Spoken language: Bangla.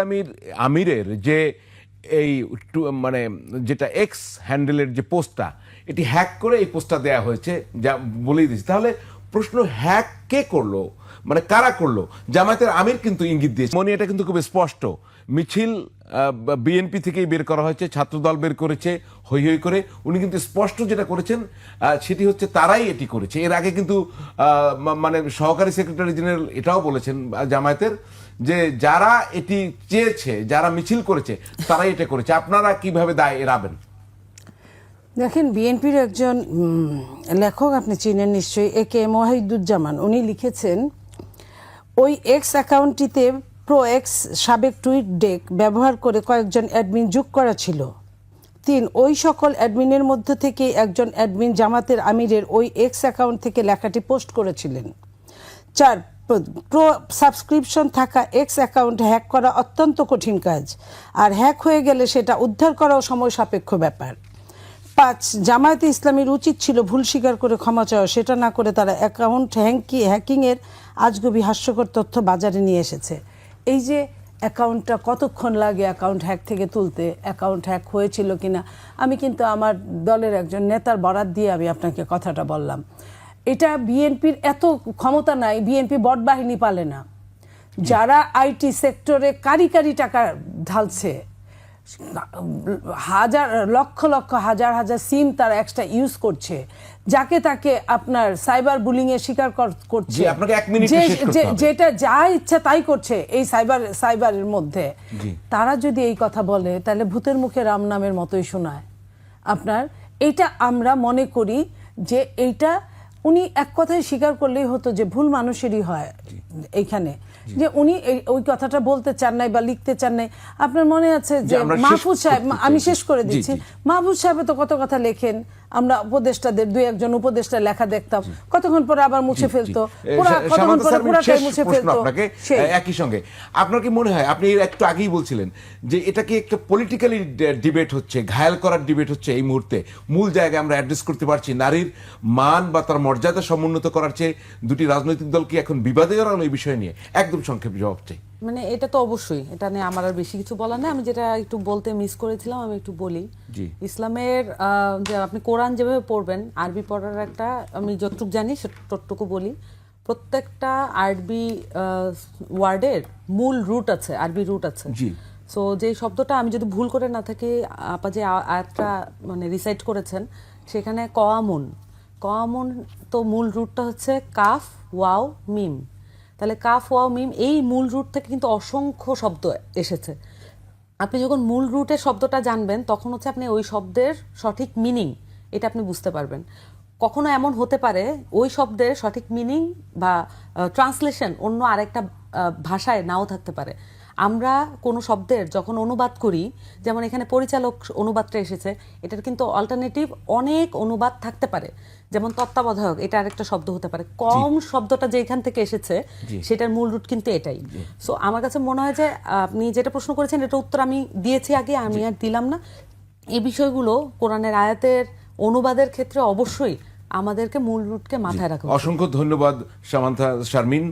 আমির আমিরের যে এই মানে যেটা এক্স হ্যান্ডেলের যে পোস্টটা এটি হ্যাক করে এই পোস্টটা দেয়া হয়েছে যা বলেই দিচ্ছি। তাহলে প্রশ্ন, হ্যাক কে করলো, মানে কারা করলো? জামায়াতের আমির কিন্তু ইঙ্গিত দিয়েছে, মনে এটা কিন্তু খুব স্পষ্ট। মিছিল বিএনপি থেকেই বের করা হয়েছে, ছাত্রদল বের করেছে হই হই করে। উনি কিন্তু স্পষ্ট যেটা করেছেন সেটি হচ্ছে তারাই এটি করেছে। এর আগে কিন্তু মানে সহকারী সেক্রেটারি জেনারেল এটাও বলেছেন জামায়াতের যে যারা এটি চেয়েছে, যারা মিছিল করেছে তারাই এটা করেছে। আপনারা কিভাবে দায় এড়াবেন? দেখেন, বিএনপির একজন লেখক আপনি চিনেন নিশ্চয়ই, একে ওয়াহিদুজ্জামান, উনি লিখেছেন ওই এক্স অ্যাকাউন্টটিতে প্রো এক্স সাবেক টুইট ডেক ব্যবহার করে কয়েকজন অ্যাডমিন যোগ করা ছিল। ৩, ওই সকল অ্যাডমিনের মধ্য থেকে একজন অ্যাডমিন জামাতের আমিরের ওই এক্স অ্যাকাউন্ট থেকে লেখাটি পোস্ট করেছিলেন। ৪, প্রো সাবস্ক্রিপশন থাকা এক্স অ্যাকাউন্ট হ্যাক করা অত্যন্ত কঠিন কাজ, আর হ্যাক হয়ে গেলে সেটা উদ্ধার করাও সময় সাপেক্ষ ব্যাপার। ৫, জামায়াতে ইসলামীর উচিত ছিল ভুল স্বীকার করে ক্ষমা চাওয়া, সেটা না করে তারা অ্যাকাউন্ট হ্যাকিংয়ের আজগুবি হাস্যকর তথ্য বাজারে নিয়ে এসেছে। এই যে অ্যাকাউন্টটা কতক্ষণ লাগে অ্যাকাউন্ট হ্যাক থেকে তুলতে, অ্যাকাউন্ট হ্যাক হয়েছিল কিনা, আমি কিন্তু আমার দলের একজন নেতার বরাত দিয়ে আমি আপনাকে কথাটা বললাম। এটা বিএনপির এত ক্ষমতা নাই, বিএনপি বট বাহিনী পালে না। যারা আইটি সেক্টরে কারি টাকা ঢালছে, হাজার লক্ষ লক্ষ হাজার হাজার সিম তারা এক্সট্রা ইউজ করছে, যাকে তাকে আপনার সাইবার বুলিং এর শিকার করছে, যেটা যা ইচ্ছা তাই করছে এই সাইবারের মধ্যে। তারা যদি এই কথা বলে তাহলে ভূতের মুখে রাম নামের মতোই শোনায় আপনার। এইটা আমরা মনে করি যে এইটা উনি এক কথায় স্বীকার করলেই হতো যে ভুল মানুষেরই হয় এইখানে, যে উনি ওই কথাটা বলতে চান নাই বা লিখতে চান নাই। আপনার মনে আছে যে মাহফুজ সাহেব, আমি শেষ করে দিচ্ছি, মাহফুজ সাহেব তো কত কথা লেখেন, আমরা উপদেষ্টাদের দুই একজন উপদেষ্টা লেখা দেখতাম, কতক্ষণ পরে আবার মুছে ফেলতো, কতক্ষণ পরে পুরাটাই মুছে ফেলতো। একই সঙ্গে আপনার কি মনে হয়, আপনি একটু আগেই বলছিলেন যে এটা কি একটা পলিটিক্যালি ডিবেট হচ্ছে, ঘায়াল করার ডিবেট হচ্ছে এই মুহূর্তে? মূল জায়গায় আমরা অ্যাড্রেস করতে পারছি, নারীর মান বা তার মর্যাদা সমুন্নত করার চেয়ে দুটি রাজনৈতিক দল কি এখন বিবাদে জড়ানো এই বিষয় নিয়ে? একদম সংক্ষেপে জবাব চাই। মানে এটা তো অবশ্যই, এটা নিয়ে আমার আর বেশি কিছু বলার নেই। আমি যেটা একটু বলতে মিস করেছিলাম আমি একটু বলি। ইসলামের যে আপনি কোরআন যেভাবে পড়বেন, আরবি পড়ার একটা, আমি যতটুকু জানি ততটুকু বলি। প্রত্যেকটা আরবি ওয়ার্ডের মূল রুট আছে, আরবি রুট আছে। সো যে শব্দটা, আমি যদি ভুল করে না থাকি, আপা যে আয়াতটা মানে রিসাইট করেছেন, সেখানে কওয়ামুন তো মূল রুটটা হচ্ছে কাফ ওয়াও মিম। তাহলে কাফ ওয়াও মিম, এই মূল রুট থেকে কিন্তু অসংখ্য শব্দ এসেছে। আপনি যখন মূল রুটের শব্দটা জানবেন, তখন হচ্ছে আপনি ওই শব্দের সঠিক মিনিং এটা আপনি বুঝতে পারবেন। কখনো এমন হতে পারে ওই শব্দের সঠিক মিনিং বা ট্রান্সলেশন অন্য আরেকটা ভাষায় নাও থাকতে পারে। আমরা কোনো শব্দের যখন অনুবাদ করি, যেমন এখানে পরিচালক অনুবাদটা এসেছে, এটার কিন্তু অল্টারনেটিভ অনেক অনুবাদ থাকতে পারে। যেমন তত্ত্বাবধায়ক, এটা আরেকটা শব্দ হতে পারে। কম শব্দটা যে এখান থেকে এসেছে সেটার মূল রুট কিন্তু এটাই। সো আমার কাছে মনে হয় যে আপনি যেটা প্রশ্ন করেছেন এটা উত্তর আমি দিয়েছি আগে, আমি আর দিলাম না। এই বিষয়গুলো কোরআনের আয়াতের অনুবাদের ক্ষেত্রে অবশ্যই আমাদেরকে মূল রুটকে মাথায় রাখা। অসংখ্য ধন্যবাদ সামান্থা শারমিন।